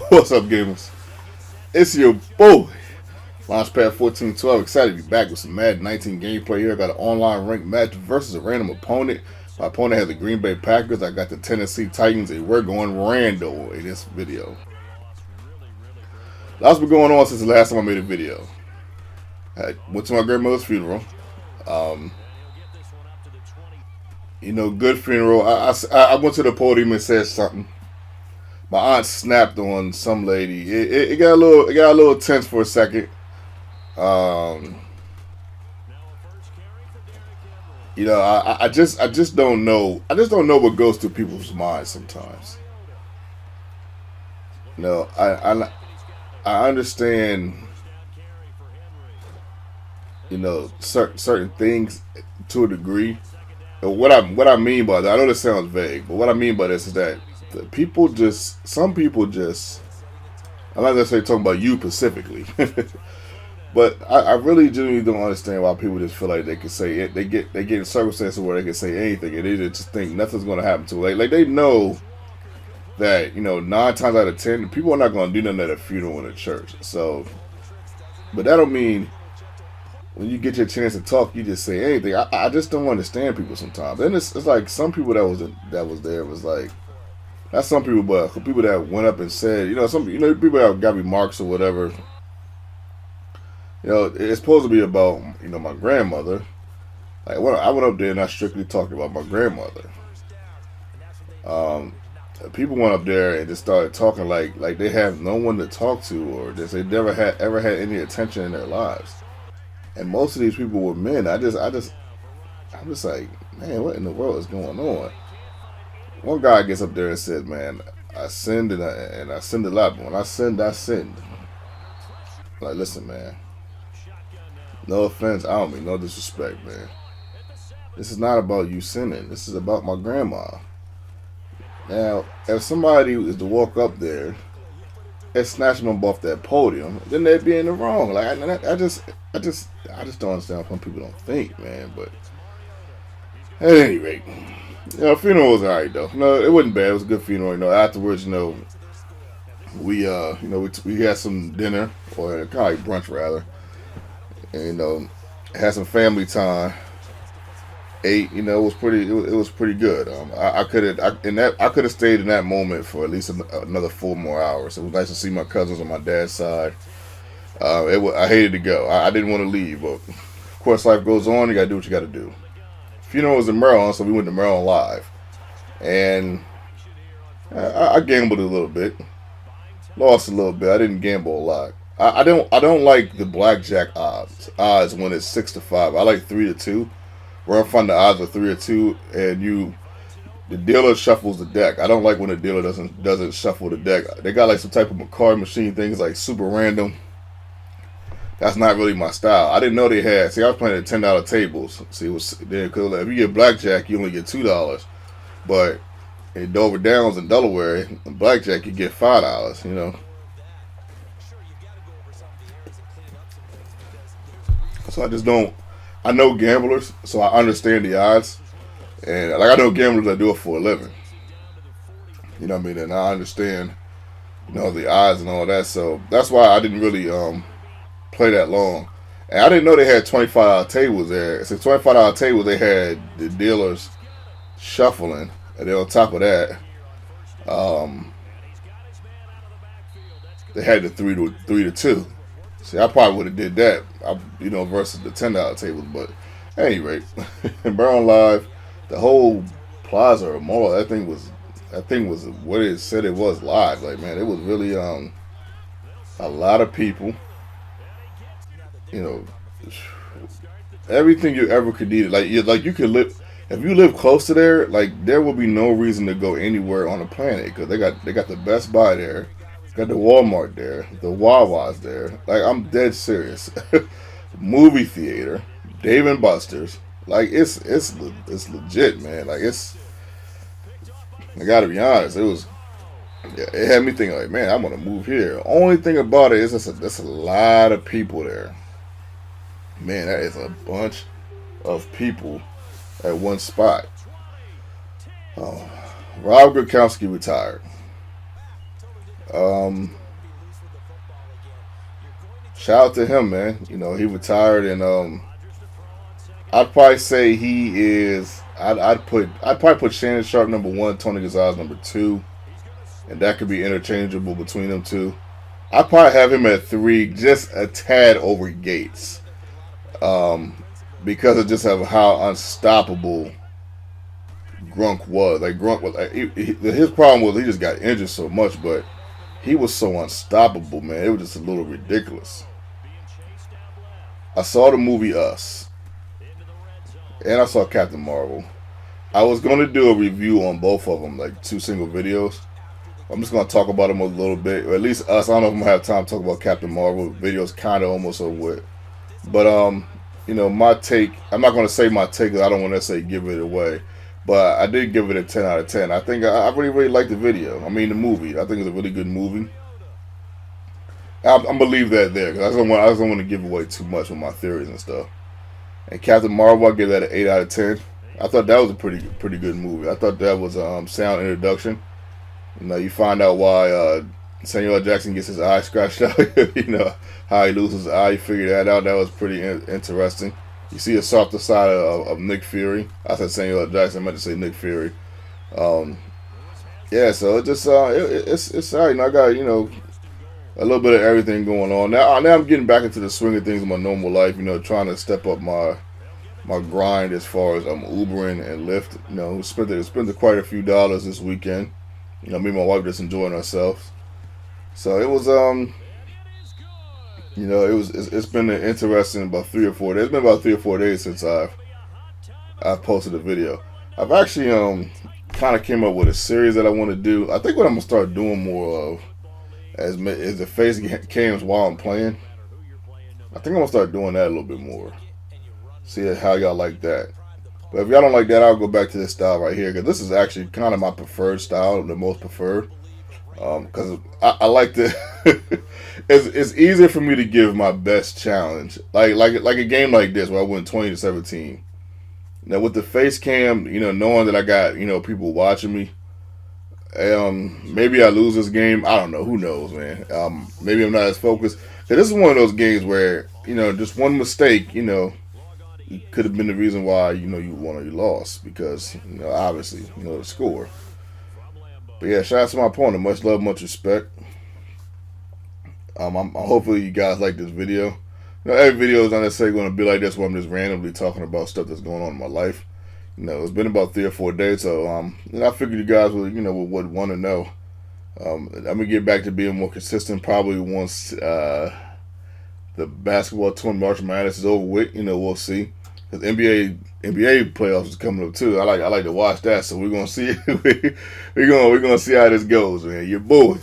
What's up, gamers? It's your boy, Launchpad 1412. Excited to be back with some Madden 19 gameplay here. I got an online ranked match versus a random opponent. My opponent has the Green Bay Packers. I got the Tennessee Titans, and we're going rando in this video. Lots been going on since the last time I made a video. I went to my grandmother's funeral. Um, good funeral. I went to the podium and said something. My aunt snapped on some lady. It got a little tense for a second. Um, I just don't know. I just don't know what goes through people's minds sometimes. No, I understand. Certain things to a degree. What I mean by that, I know this sounds vague, but what I mean by this is that some people just, I'm not necessarily talking about you specifically, but I really genuinely don't understand why people just feel like they can say it. They get in circumstances where they can say anything, and they just think nothing's going to happen to them. Like they know that 9 times out of 10 people are not going to do nothing at a funeral in a church. So, but that don't mean when you get your chance to talk, you just say anything. I just don't understand people sometimes. And it's like some people that was there was like, not some people, but people that went up and said, people that got remarks or whatever. It's supposed to be about my grandmother. Like I went up there and I strictly talked about my grandmother. People went up there and just started talking like they have no one to talk to, or just they never ever had any attention in their lives. And most of these people were men. I'm just like, man, what in the world is going on? One guy gets up there and said, man, I sinned and I sinned a lot. But when I sinned, I sinned. Like, listen, man. No offense, I don't mean no disrespect, man. This is not about you sinning. This is about my grandma. Now, if somebody is to walk up there and snatch them off that podium, then they'd be in the wrong. Like I just don't understand how people don't think, man. But at any rate, funeral was alright though. No, it wasn't bad. It was a good funeral. Afterwards, we had some dinner, or kind of like brunch rather, and had some family time. Ate, it was pretty good. I could have stayed in that moment for at least another 4 more hours. It was nice to see my cousins on my dad's side. I hated to go. I didn't want to leave, but of course life goes on. You gotta do what you gotta do. Funeral was in Maryland, so we went to Maryland live, and I gambled a little bit, lost a little bit. I didn't gamble a lot. I don't like the blackjack odds when it's 6-5. I like 3-2. Where I find the odds are 3-2, and the dealer shuffles the deck. I don't like when the dealer doesn't shuffle the deck. They got like some type of card machine things like super random. That's not really my style. I didn't know they had. See, I was playing at $10 tables. See, because if you get blackjack, you only get $2, but in Dover Downs in Delaware, in blackjack you get $5. So I just don't. I know gamblers, so I understand the odds, and like I know gamblers that do it for a living. You know what I mean? And I understand, the odds and all that. So that's why I didn't really play that long. And I didn't know they had $25 tables there. So $25 tables, they had the dealers shuffling, and then on top of that, they had the 3-2. See, I probably would have did that, versus the $10 tables. But at any rate, in Maryland Live, the whole plaza or mall, that thing was what it said it was live. Like, man, it was really a lot of people. Everything you ever could need. Like you could live, if you live close to there, like there will be no reason to go anywhere on the planet, because they got the Best Buy there. Got the Walmart there, the Wawa's there. Like, I'm dead serious. Movie theater, Dave and Buster's. Like, it's legit, man. Like, I gotta be honest. It had me thinking like, man, I'm gonna move here. Only thing about it is that's a lot of people there. Man, that is a bunch of people at one spot. Oh, Rob Gronkowski retired. Um, Shout out to him, man. You know, he retired, and I'd probably say he is. I'd probably put Shannon Sharp number one, Tony Gonzalez number two, and that could be interchangeable between them two. I'd probably have him at three, just a tad over Gates, because of just of how unstoppable Grunk was. Like Grunk was, his problem was he just got injured so much, but he was so unstoppable, man. It was just a little ridiculous. I saw the movie Us, and I saw Captain Marvel. I was going to do a review on both of them, like two single videos. I'm just going to talk about them a little bit, or at least Us. I don't know if I'm going to have time to talk about Captain Marvel. Videos kind of almost over with. But, my take, I'm not going to say my take because I don't want to say give it away. But I did give it a 10 out of 10. I think I really, really liked the video. I mean, the movie. I think it's a really good movie. I'm going to leave that there because I just don't want to give away too much with my theories and stuff. And Captain Marvel, I give that an 8 out of 10. I thought that was a pretty good movie. I thought that was a sound introduction. You find out why Samuel L. Jackson gets his eye scratched out. How he loses his eye. You figure that out. That was pretty interesting. You see a softer side of Nick Fury. I said Samuel L. Jackson. I meant to say Nick Fury. Yeah, so it just it's all right. I got a little bit of everything going on now. I'm getting back into the swing of things in my normal life. Trying to step up my grind as far as Ubering and Lyft. Spent quite a few dollars this weekend. Me and my wife just enjoying ourselves. So it was it's been an interesting about 3 or 4 days. It's been about 3 or 4 days since I've posted a video. I've actually kind of came up with a series that I want to do. I think what I'm gonna start doing more of as the face cams while I'm playing. I think I'm gonna start doing that a little bit more. See how y'all like that. But if y'all don't like that, I'll go back to this style right here because this is actually kind of my preferred style, the most preferred. Because I like to. It's easier for me to give my best challenge, like a game like this where I win 20-17. Now with the face cam, knowing that I got people watching me, maybe I lose this game. I don't know. Who knows, man? Maybe I'm not as focused. Cause this is one of those games where just one mistake, it could have been the reason why you won or you lost because obviously the score. But yeah, shout out to my opponent. Much love, much respect. Hopefully you guys like this video. Every video is not necessarily going to be like this where I'm just randomly talking about stuff that's going on in my life. It's been about 3 or 4 days, so I figured you guys would want to know. I'm gonna get back to being more consistent probably once the basketball tournament, March Madness is over with. We'll see. Because NBA playoffs is coming up too. I like to watch that, so we're gonna see. we're gonna see how this goes, man. Your boy.